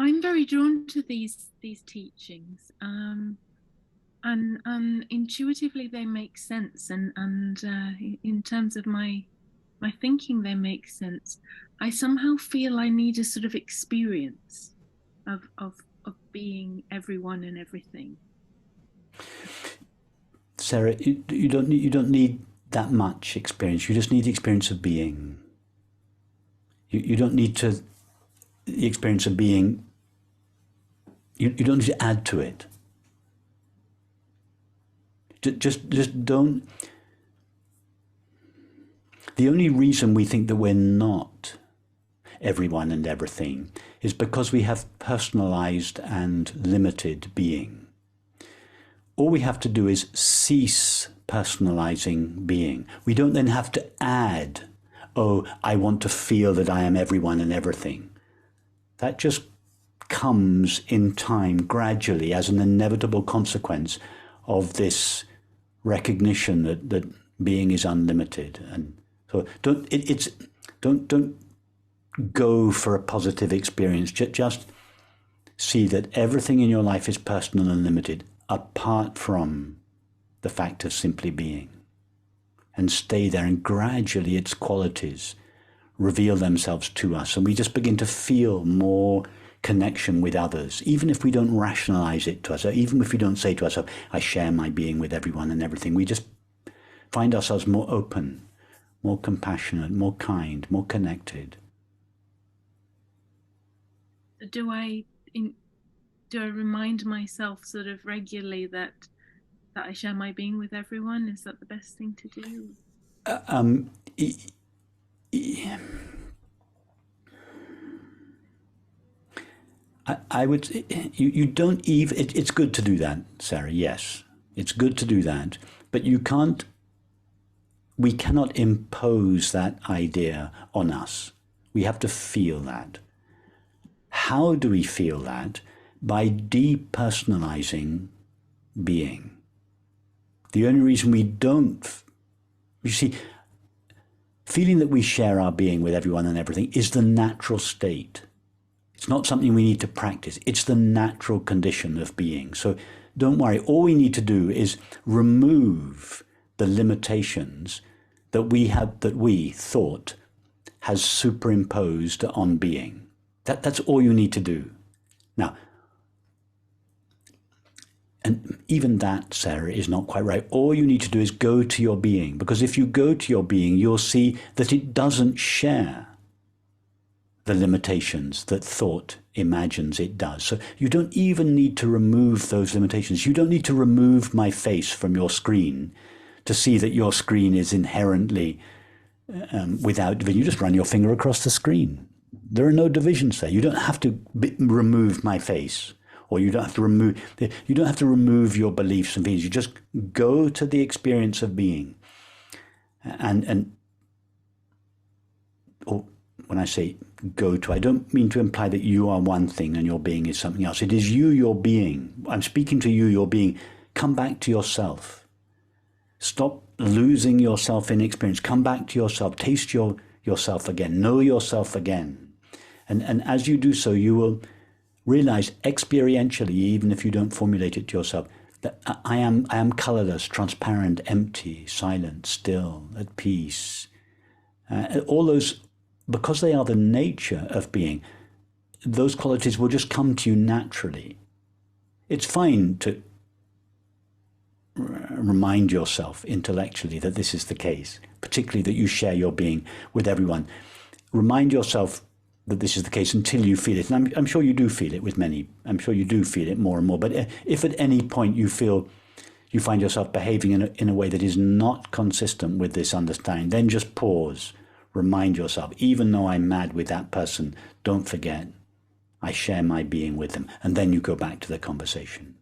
I'm very drawn to these teachings, and intuitively they make sense, and in terms of my thinking, they make sense. I somehow feel I need a sort of experience of being everyone and everything. Sarah, you don't need that much experience. You just need the experience of being. You don't need the experience of being. You don't need to add to it. Just don't. The only reason we think that we're not everyone and everything is because we have personalized and limited being. All we have to do is cease personalizing being. We don't then have to add, oh, I want to feel that I am everyone and everything. That just comes in time, gradually, as an inevitable consequence of this recognition that being is unlimited. And so don't go for a positive experience. Just see that everything in your life is personal and limited, apart from the fact of simply being. And stay there, and gradually its qualities reveal themselves to us, and we just begin to feel more connection with others, even if we don't rationalize it to ourselves, even if we don't say to ourselves, I share my being with everyone and everything. We just find ourselves more open, more compassionate, more kind, more connected. Do I remind myself sort of regularly that I share my being with everyone? Is that the best thing to do? I would, you don't even, it's good to do that, Sarah, yes. It's good to do that, but we cannot impose that idea on us. We have to feel that. How do we feel that? By depersonalizing being. The only reason we don't, you see, feeling that we share our being with everyone and everything is the natural state. It's not something we need to practice. It's the natural condition of being. So don't worry. All we need to do is remove the limitations that we thought has superimposed on being. That's all you need to do. Now, and even that, Sarah, is not quite right. All you need to do is go to your being, because if you go to your being, you'll see that it doesn't share the limitations that thought imagines it does. So you don't even need to remove those limitations. You don't need to remove my face from your screen to see that your screen is inherently without division. You just run your finger across the screen. There are no divisions there. You don't have to remove my face, or you don't have to remove your beliefs and feelings. You just go to the experience of being. Or when I say go to, I don't mean to imply that you are one thing and your being is something else. It is you, your being. I'm speaking to you, your being. Come back to yourself. Stop losing yourself in experience. Come back to yourself. Taste yourself again. Know yourself again. And as you do so, you will realize experientially, even if you don't formulate it to yourself, that I am colorless, transparent, empty, silent, still, at peace. All those, because they are the nature of being, those qualities will just come to you naturally. It's fine to remind yourself intellectually that this is the case, particularly that you share your being with everyone. Remind yourself that this is the case until you feel it. And I'm sure you do feel it with many. I'm sure you do feel it more and more. But if at any point you feel you find yourself behaving in a way that is not consistent with this understanding, then just pause. Remind yourself, even though I'm mad with that person, don't forget, I share my being with them. And then you go back to the conversation.